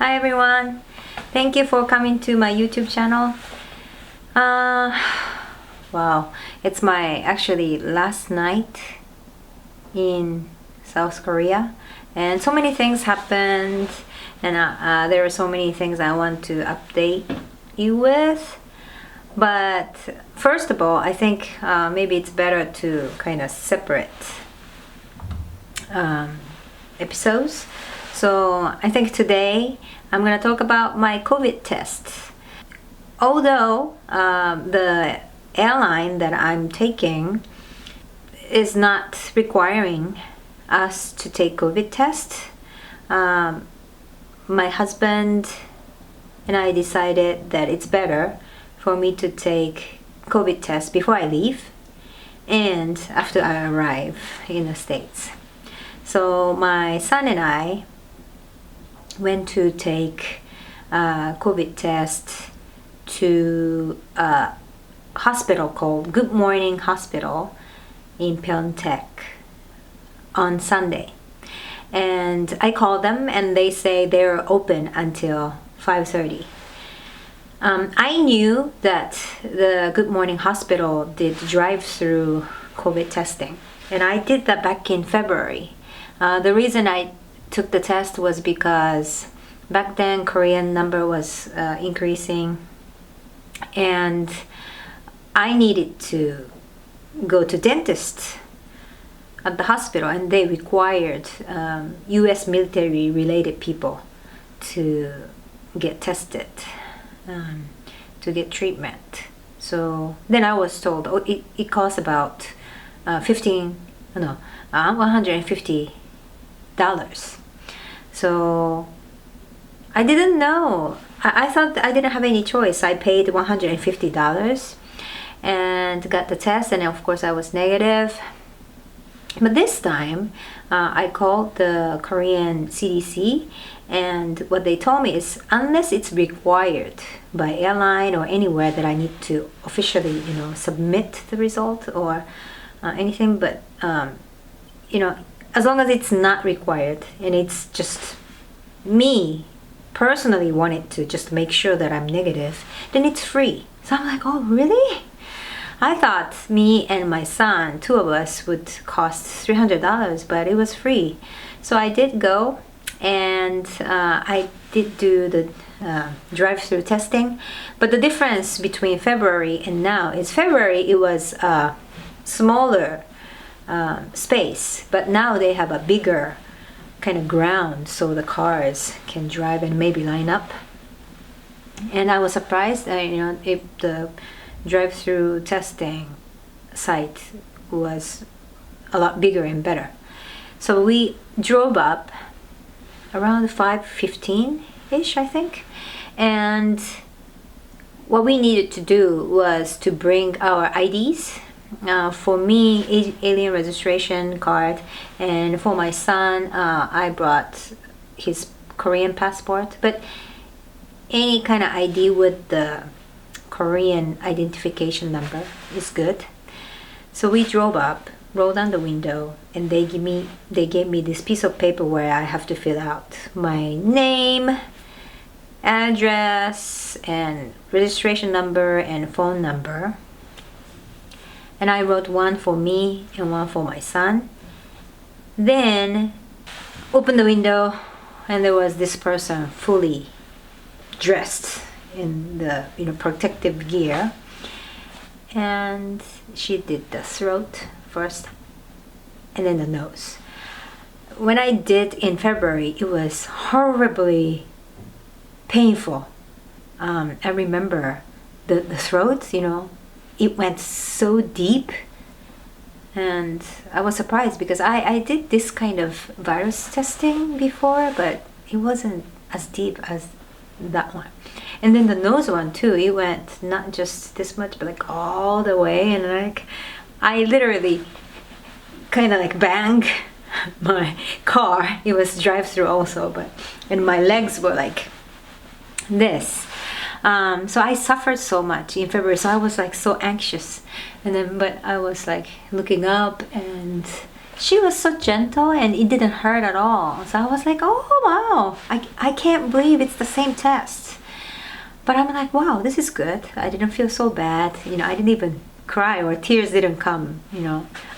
Hi everyone. Thank you for coming to my YouTube channel. Wow, it's my actually last night in South Korea, and so many things happened, and there are so many things I want to update you with. But first of all, I think maybe it's better to kind of separate episodes. So I think today I'm going to talk about my COVID test. Although the airline that I'm taking is not requiring us to take COVID test, my husband and I decided that it's better for me to take COVID test before I leave and after I arrive in the States. So my son and I went to take COVID test to a hospital called Good Morning Hospital in Pyeongtaek on Sunday. And I called them and they say they're open until 5:30. I knew that the Good Morning Hospital did drive-through COVID testing, and I did that back in February. The reason I took the test was because back then Korean number was increasing, and I needed to go to dentist at the hospital, and they required US military related people to get tested, to get treatment. So then I was told, oh, it costs about $150. So I didn't know. I thought I didn't have any choice. I paid $150 and got the test, and of course I was negative. But this time I called the Korean CDC, and what they told me is unless it's required by airline or anywhere that I need to officially submit the result or anything, but as long as it's not required and it's just me personally wanted to just make sure that I'm negative, then it's free. So I'm like, oh really? I thought me and my son, two of us, would cost $300, but it was free. So I did go, and I did do the drive-through testing. But the difference between February and now is February it was a smaller space, but now they have a bigger kind of ground so the cars can drive and maybe line up. And I was surprised if the drive-through testing site was a lot bigger and better. So we drove up around 5:15-ish, I think, and what we needed to do was to bring our IDs. For me, alien registration card, and for my son, I brought his Korean passport, but any kind of ID with the Korean identification number is good. So we drove up, rolled down the window, and they gave me this piece of paper where I have to fill out my name, address, and registration number and phone number. And I wrote one for me and one for my son. Then opened the window, and there was this person fully dressed in the protective gear, and she did the throat first and then the nose. When I did in February, it was horribly painful. I remember the throat, it went so deep, and I was surprised because I did this kind of virus testing before, but it wasn't as deep as that one. And then the nose one too, it went not just this much but like all the way, and like I literally kind of like banged my car. It was drive-through also, and my legs were like this. So I suffered so much in February, so I was like so anxious, but I was like looking up, and she was so gentle and it didn't hurt at all. So I was like, oh wow, I can't believe it's the same test. But I'm like, wow, this is good. I didn't feel so bad. I didn't even cry, or tears didn't come,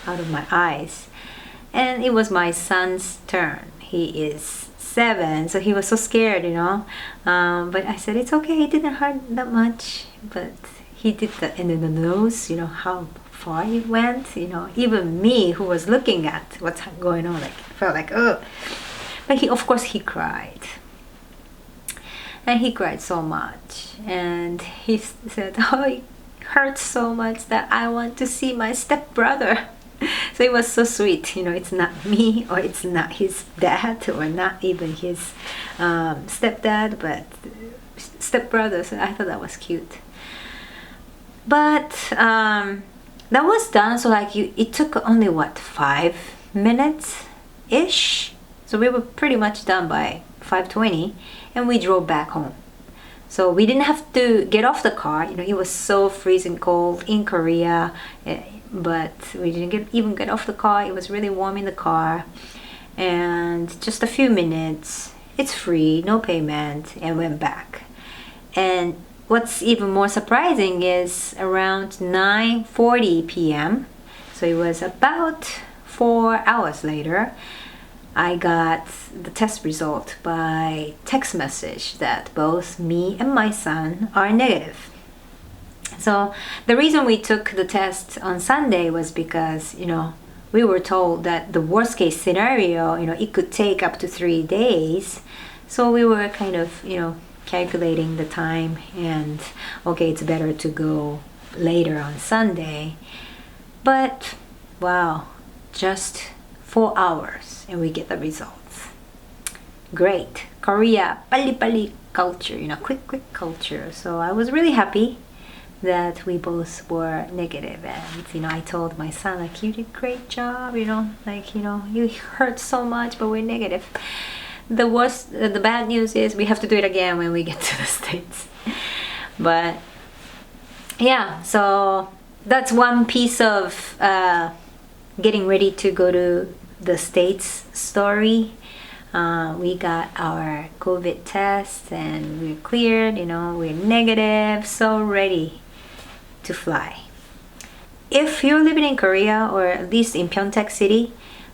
out of my eyes. And it was my son's turn. He is 7, so he was so scared, But I said, it's okay, it didn't hurt that much. But he did that, and then the nose, how far he went, even me who was looking at what's going on, like, felt like, oh. But of course, he cried. And he cried so much, and he said, oh, it hurts so much that I want to see my stepbrother. So it was so sweet, it's not me, or it's not his dad, or not even his stepdad, but stepbrother. So I thought that was cute. But that was done, so like it took only 5 minutes ish. So we were pretty much done by 5:20, and we drove back home. So we didn't have to get off the car. It was so freezing cold in Korea, but we didn't even get off the car. It was really warm in the car, and just a few minutes. It's free, no payment, and went back. And what's even more surprising is around 9:40 p.m. So it was about 4 hours later, I got the test result by text message that both me and my son are negative. So the reason we took the test on Sunday was because, we were told that the worst case scenario, it could take up to 3 days. So we were kind of, calculating the time, and okay, it's better to go later on Sunday. But wow, just 4 hours and we get the results. Great. Korea, 빨리빨리 culture, quick culture. So I was really happy that we both were negative, and I told my son, like, you did great job, like, you hurt so much, but we're negative. The bad news is we have to do it again when we get to the States. But yeah, so that's one piece of getting ready to go to the States story. We got our COVID test and we're cleared, we're negative, so ready to fly. If you're living in Korea, or at least in Pyeongtaek City,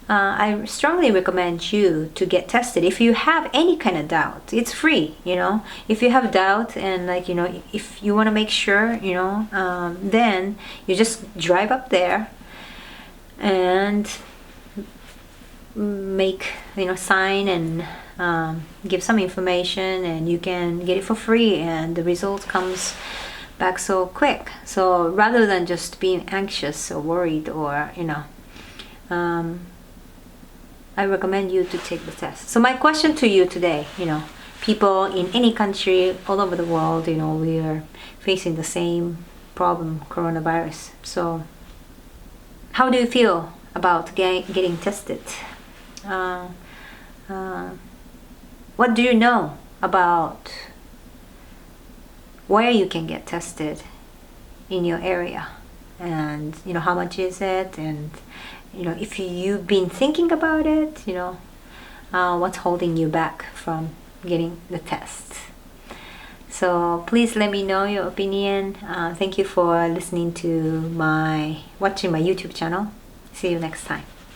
I strongly recommend you to get tested. If you have any kind of doubt, it's free, If you have doubt and if you want to make sure, then you just drive up there and make, sign and give some information, and you can get it for free, and the result comes back so quick. So rather than just being anxious or worried, or I recommend you to take the test. So my question to you today, people in any country all over the world, we are facing the same problem, coronavirus. So how do you feel about getting tested? What do you know about where you can get tested in your area, and how much is it, and if you've been thinking about it, what's holding you back from getting the test? So please let me know your opinion. Thank you for listening to watching my YouTube channel. See you next time.